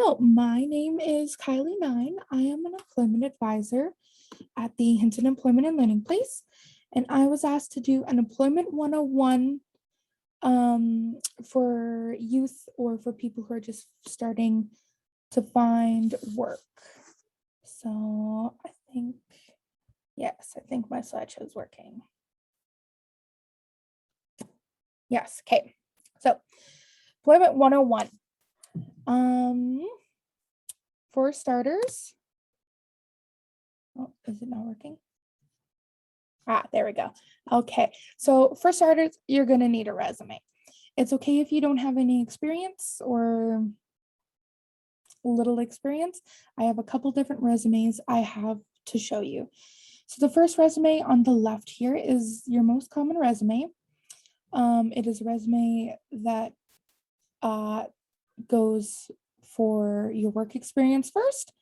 So my name is Kylie Nine. I am an employment advisor at the Hinton Employment and Learning Place, and I was asked to do an employment 101 for youth or for people who are just starting to find work. So I think my slideshow is working. Yes, okay. So employment 101. For starters, is it not working? There we go. Okay, so for starters, you're going to need a resume. It's okay if you don't have any experience or little experience. I have a couple different resumes I have to show you. So the first resume on the left here is your most common resume. It is a resume that goes for your work experience first.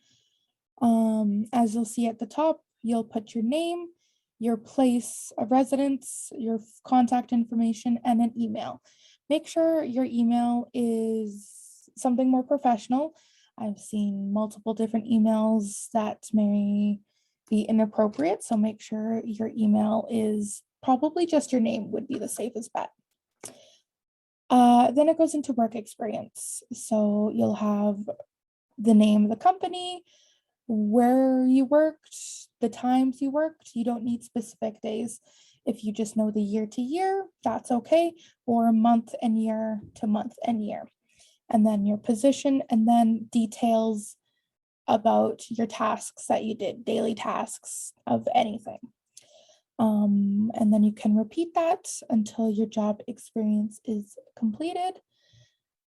As you'll see at the top, you'll put your name, your place of residence, your contact information, and an email. Make sure your email is something more professional. I've seen multiple different emails that may be inappropriate, so make sure your email is probably just your name would be the safest bet. Then it goes into work experience. So you'll have the name of the company, where you worked, the times you worked. You don't need specific days. If you just know the year to year, that's okay, or month and year to month and year. And then your position, and then details about your tasks that you did, daily tasks of anything. And then you can repeat that until your job experience is completed.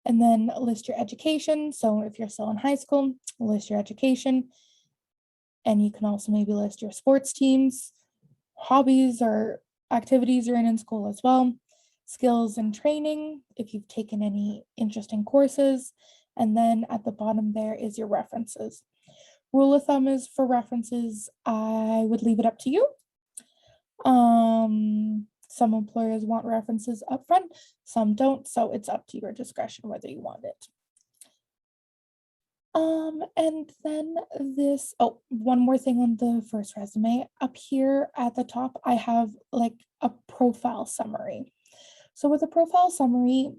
And then list your education. So if you're still in high school, list your education. And you can also maybe list your sports teams, hobbies or activities you're in school as well, skills and training, if you've taken any interesting courses. And then at the bottom there is your references. Rule of thumb is for references, I would leave it up to you. Some employers want references up front, some don't, so it's up to your discretion whether you want it. And then one more thing on the first resume. Up here at the top, I have like a profile summary. So with a profile summary,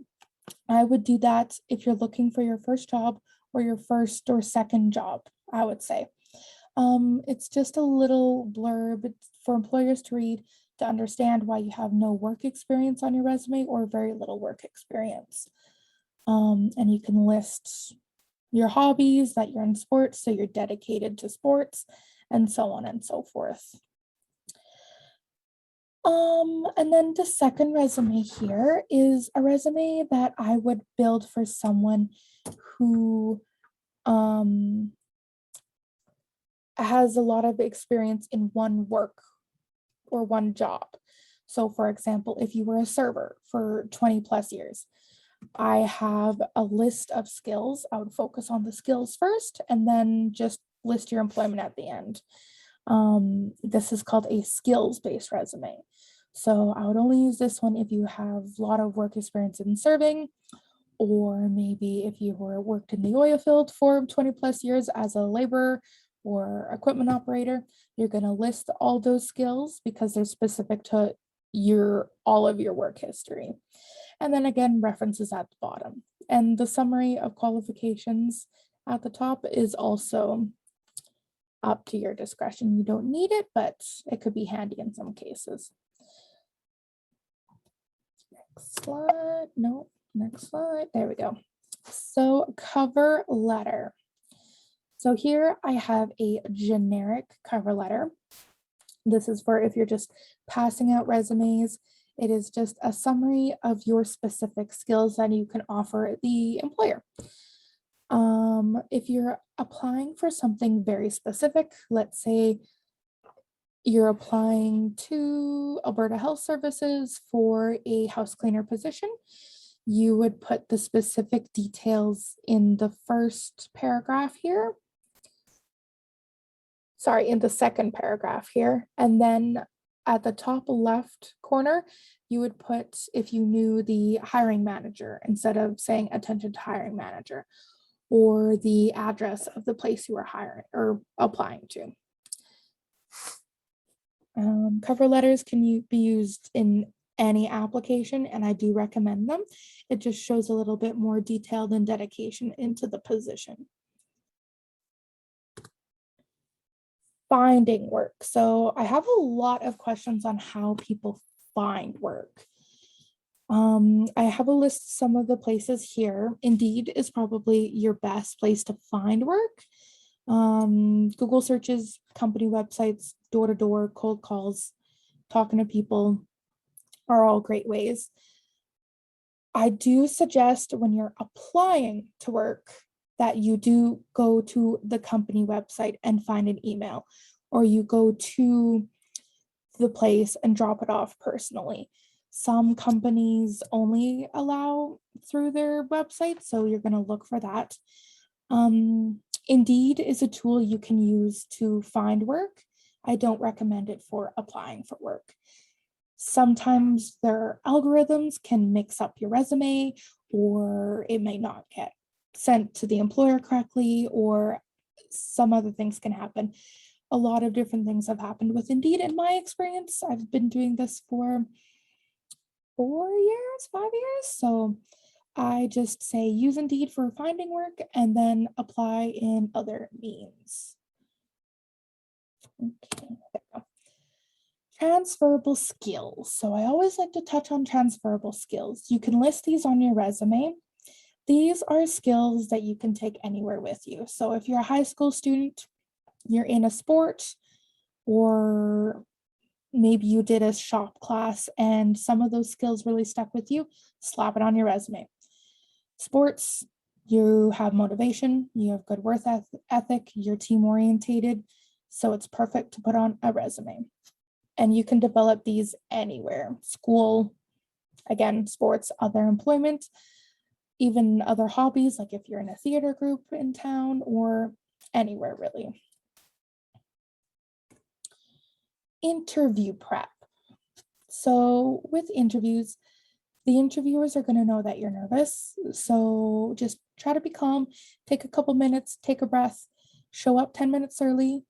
I would do that if you're looking for your first job or your first or second job, I would say. It's just a little blurb for employers to read to understand why you have no work experience on your resume or very little work experience. And you can list your hobbies, that you're in sports, so you're dedicated to sports, and so on and so forth. And then the second resume here is a resume that I would build for someone who has a lot of experience in one work or one job. So for example, if you were a server for 20 plus years, I have a list of skills. I would focus on the skills first and then just list your employment at the end. This is called a skills-based resume. So I would only use this one if you have a lot of work experience in serving, or maybe if you worked in the oil field for 20 plus years as a laborer or equipment operator, you're going to list all those skills because they're specific to all of your work history. And then again, references at the bottom. And the summary of qualifications at the top is also up to your discretion. You don't need it, but it could be handy in some cases. Next slide. No, next slide. There we go. So cover letter. So here I have a generic cover letter. This is for if you're just passing out resumes. It is just a summary of your specific skills that you can offer the employer. If you're applying for something very specific, let's say you're applying to Alberta Health Services for a house cleaner position, you would put the specific details in the first paragraph here. Sorry, in the second paragraph here. And then at the top left corner, you would put if you knew the hiring manager instead of saying attention to hiring manager. or the address of the place you are hiring or applying to. Cover letters can be used in any application, and I do recommend them. It just shows a little bit more detail and dedication into the position. Finding work. So I have a lot of questions on how people find work. I have a list of some of the places here. Indeed is probably your best place to find work. Google searches, company websites, door-to-door, cold calls, talking to people are all great ways. I do suggest when you're applying to work that you do go to the company website and find an email, or you go to the place and drop it off personally. Some companies only allow through their website, so you're going to look for that. Indeed is a tool you can use to find work. I don't recommend it for applying for work. Sometimes their algorithms can mix up your resume, or it may not get sent to the employer correctly, or some other things can happen. A lot of different things have happened with Indeed in my experience. I've been doing this for 5 years. So I just say use Indeed for finding work and then apply in other means. Okay, there we go. Transferable skills. So I always like to touch on transferable skills. You can list these on your resume. These are skills that you can take anywhere with you. So if you're a high school student, you're in a sport, or maybe you did a shop class and some of those skills really stuck with you, slap it on your resume. Sports, you have motivation, you have good work ethic, you're team orientated, so it's perfect to put on a resume. And you can develop these anywhere. School, again, sports, other employment, even other hobbies, like if you're in a theater group in town or anywhere really. Interview prep. So with interviews, the interviewers are going to know that you're nervous. So just try to be calm, take a couple minutes, take a breath, show up 10 minutes early.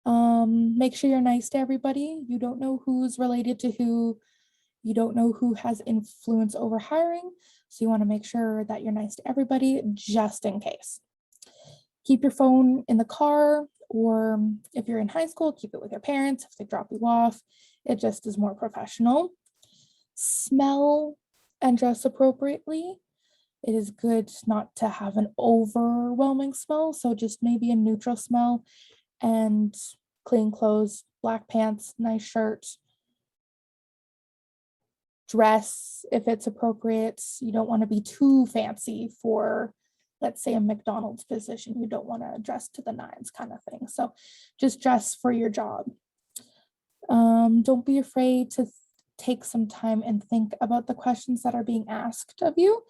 Make sure you're nice to everybody. You don't know who's related to who. You don't know who has influence over hiring. So you want to make sure that you're nice to everybody just in case. Keep your phone in the car, or if you're in high school, keep it with your parents if they drop you off. It just is more professional. Smell and dress appropriately. It is good not to have an overwhelming smell, so just maybe a neutral smell, and clean clothes, black pants, nice shirt. Dress if it's appropriate. You don't want to be too fancy for, let's say, a McDonald's position. You don't want to dress to the nines kind of thing. So just dress for your job. Don't be afraid to take some time and think about the questions that are being asked of you.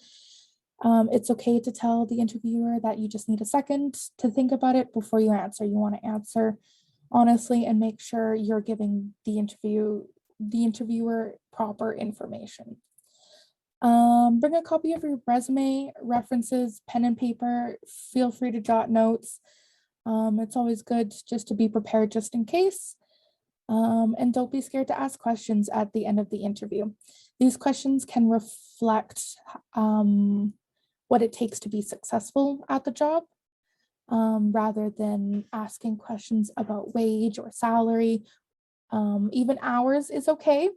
It's okay to tell the interviewer that you just need a second to think about it before you answer. You want to answer honestly and make sure you're giving the interviewer proper information. Bring a copy of your resume, references, pen and paper. Feel free to jot notes. It's always good just to be prepared just in case. And don't be scared to ask questions at the end of the interview. These questions can reflect what it takes to be successful at the job, rather than asking questions about wage or salary. Even hours is okay,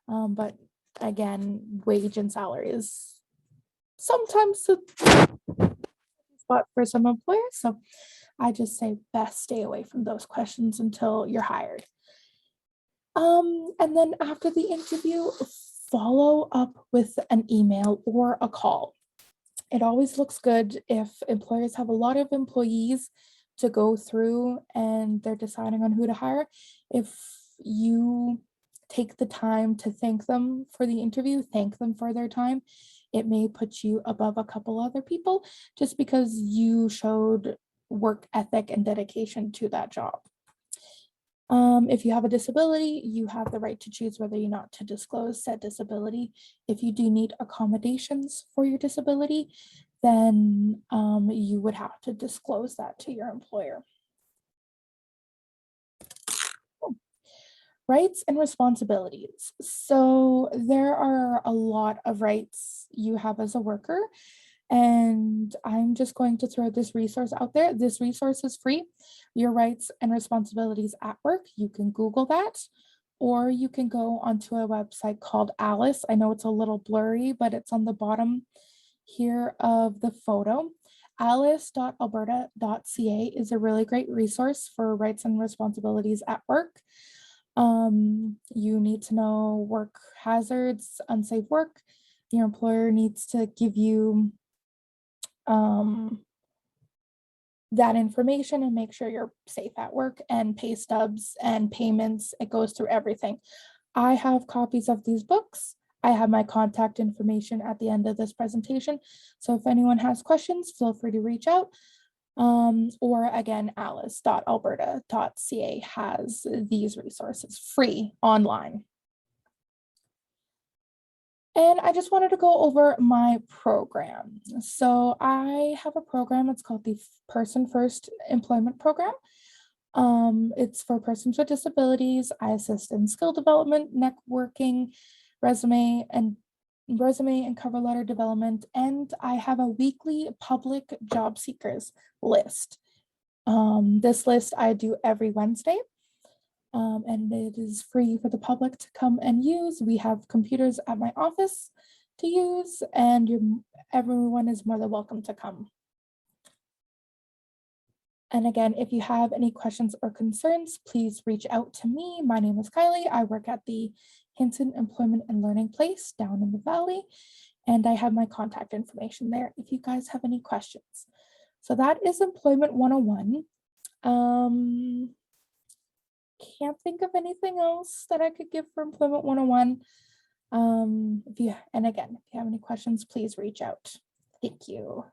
but again, wage and salary is sometimes a spot for some employers. So I just say best stay away from those questions until you're hired. And then after the interview, follow up with an email or a call. It always looks good if employers have a lot of employees to go through and they're deciding on who to hire. If you take the time to thank them for the interview, thank them for their time, it may put you above a couple other people just because you showed work ethic and dedication to that job. If you have a disability, you have the right to choose whether or not to disclose said disability. If you do need accommodations for your disability, then you would have to disclose that to your employer. Rights and responsibilities. So there are a lot of rights you have as a worker, and I'm just going to throw this resource out there. This resource is free. Your rights and responsibilities at work. You can Google that, or you can go onto a website called Alice. I know it's a little blurry, but it's on the bottom here of the photo. alice.alberta.ca is a really great resource for rights and responsibilities at work. You need to know work hazards, unsafe work. Your employer needs to give you that information and make sure you're safe at work, and pay stubs and payments. It goes through everything. I have copies of these books. I have my contact information at the end of this presentation. So if anyone has questions, feel free to reach out. Or again, alice.alberta.ca has these resources free online. And I just wanted to go over my program. So I have a program, it's called the Person First Employment Program. It's for persons with disabilities. I assist in skill development, networking, resume and cover letter development, and I have a weekly public job seekers list. This list I do every Wednesday, and it is free for the public to come and use. We have computers at my office to use, and everyone is more than welcome to come. And again, if you have any questions or concerns, please reach out to me. My name is Kylie. I work at the Hinton Employment and Learning Place down in the Valley, and I have my contact information there if you guys have any questions. So that is Employment 101. Can't think of anything else that I could give for Employment 101. And again, if you have any questions, please reach out. Thank you.